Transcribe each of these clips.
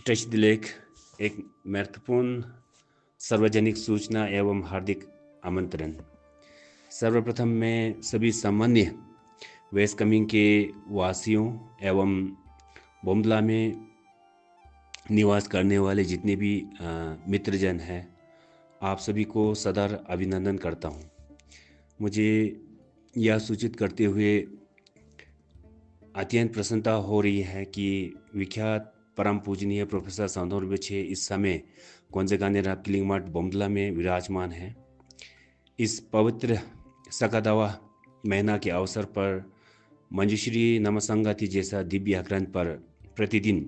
Touch the लेख एक महत्वपूर्ण सार्वजनिक सूचना एवं हार्दिक आमंत्रण। सर्वप्रथम मैं सभी सामान्य वेस्ट कमिंग के वासियों एवं बोमदला में निवास करने वाले जितने भी मित्रजन हैं, आप सभी को सदर अभिनंदन करता हूँ। मुझे यह सूचित करते हुए अत्यंत प्रसन्नता हो रही है कि विख्यात परम पूजनीय प्रोफेसर सामदोंग रिम्पोछे इस समय कोंजेगाने रापकिलिंग मठ बोमदला में विराजमान है। इस पवित्र सकादावा महीना के अवसर पर मंजूश्री नमसंगाति जैसा दिव्य ग्रंथ पर प्रतिदिन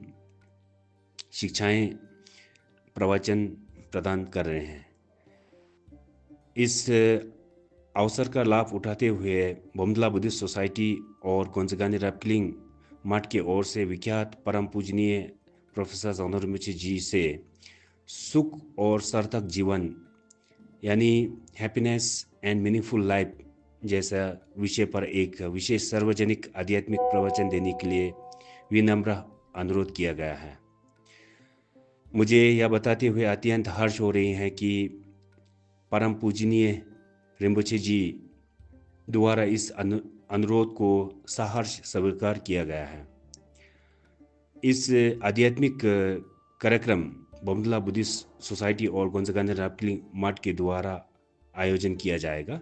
शिक्षाएं प्रवचन प्रदान कर रहे हैं। इस अवसर का लाभ उठाते हुए बोमदला बुद्धिस्ट सोसाइटी और कोंजेगाने रापकिलिंग मठ की ओर से विख्यात परम पूजनीय प्रोफेसर सामदोंग रिम्पोछे जी से सुख और सार्थक जीवन यानी हैप्पीनेस एंड मीनिंगफुल लाइफ जैसा विषय पर एक विशेष सार्वजनिक आध्यात्मिक प्रवचन देने के लिए विनम्र अनुरोध किया गया है। मुझे यह बताते हुए अत्यंत हर्ष हो रही है कि परम पूजनीय रिम्पोछे जी द्वारा इस अनुरोध को सहर्ष स्वीकार किया गया है। इस आध्यात्मिक कार्यक्रम बोमदला बुद्धिस्ट सोसाइटी और कोंजेगाने रापकिलिंग मठ के द्वारा आयोजन किया जाएगा।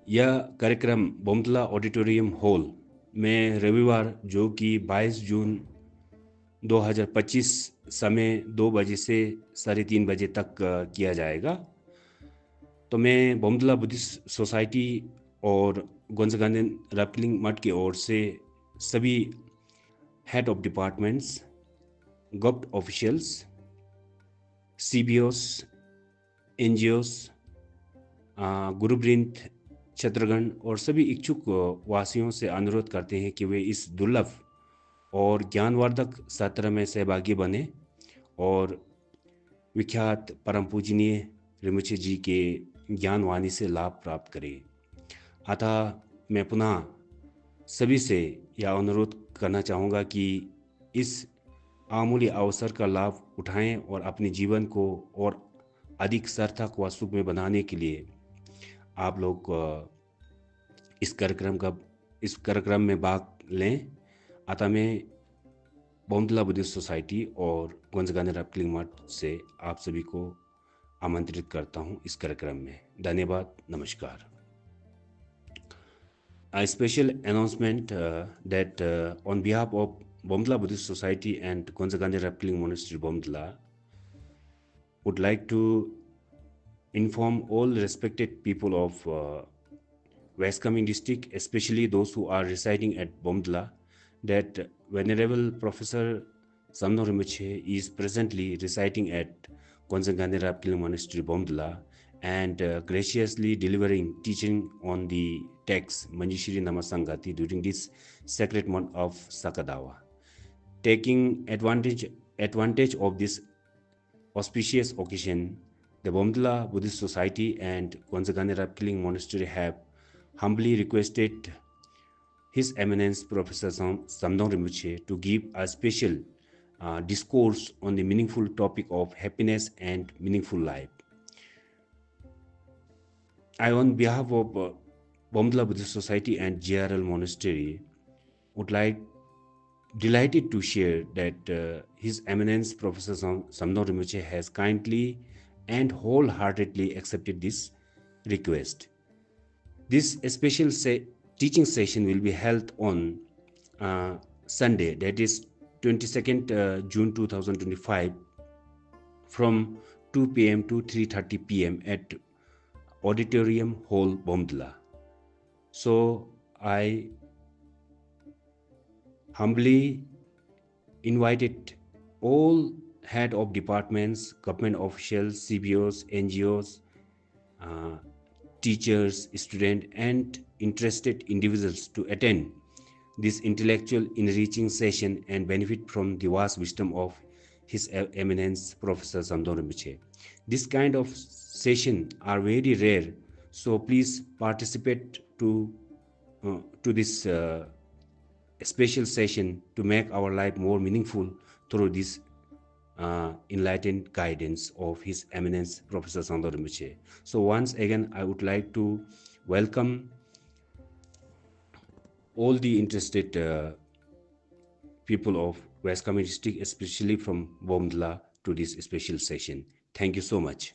यह कार्यक्रम बोमदला ऑडिटोरियम हॉल में रविवार जो कि 22 जून 2025 समय 2 बजे से 3:30 बजे तक किया जाएगा। तो मैं बोमदला बुद्धिस्ट सोसाइटी और कोंजेगाने रापकिलिंग मठ की ओर से सभी head of departments, government officials, CBOs, NGOs, गुरुवृंद, छत्रगण और सभी इच्छुक वासियों से अनुरोध करते हैं कि वे इस दुर्लभ और ज्ञानवर्धक सत्र में सहभागी बने और विख्यात परम पूजनीय रिम्पोछे जी के ज्ञानवाणी से लाभ प्राप्त करें। अतः मैं पुनः सभी से यह अनुरोध करना चाहूँगा कि इस अमूल्य अवसर का लाभ उठाएं और अपने जीवन को और अधिक सार्थक व सुखमय बनाने के लिए आप लोग इस कार्यक्रम में भाग लें। अतः मैं बोमदला बुद्धिस्ट सोसाइटी और कोंजेगाने रापकिलिंग मठ से आप सभी को आमंत्रित करता हूं इस कार्यक्रम में। धन्यवाद, नमस्कार। A special announcement that on behalf of Bomdila Buddhist Society and Koंजेगाने रापकिलिंग Monastery Bomdila would like to inform all respected people of West Kameng district, especially those who are residing at Bomdila, that Venerable Professor Samdhong Rinpoche is presently residing at Koंजेगाने रापकिलिंग Monastery Bomdila and graciously delivering teaching on the text Manjushri Namasangati during this sacred month of Sakadawa. Taking advantage of this auspicious occasion, the Bomdila Buddhist Society and Koंजेगाने रापकिलिंग Monastery have humbly requested His Eminence Professor Samdhong Rinpoche to give a special discourse on the meaningful topic of happiness and meaningful life. I, on behalf of Bomdila Buddhist Society and GRL Monastery, would delighted to share that His Eminence Professor Samdhong Rinpoche has kindly and wholeheartedly accepted this request. This special teaching session will be held on Sunday, that is 22nd June 2025, from 2 p.m. to 3:30 p.m. at Auditorium Hall, Bomdila. So I humbly invited all head of departments, government officials, CBOs, NGOs, teachers, students, and interested individuals to attend this intellectual enriching session and benefit from the vast wisdom of His Eminence Professor Samdhong Rinpoche. This kind of session are very rare, so please participate to this special session to make our life more meaningful through this enlightened guidance of His Eminence Professor Samdhong Rinpoche. So once again, I would like to welcome all the interested people of West Kame district, especially from Bomdila, to this special session. Thank you so much.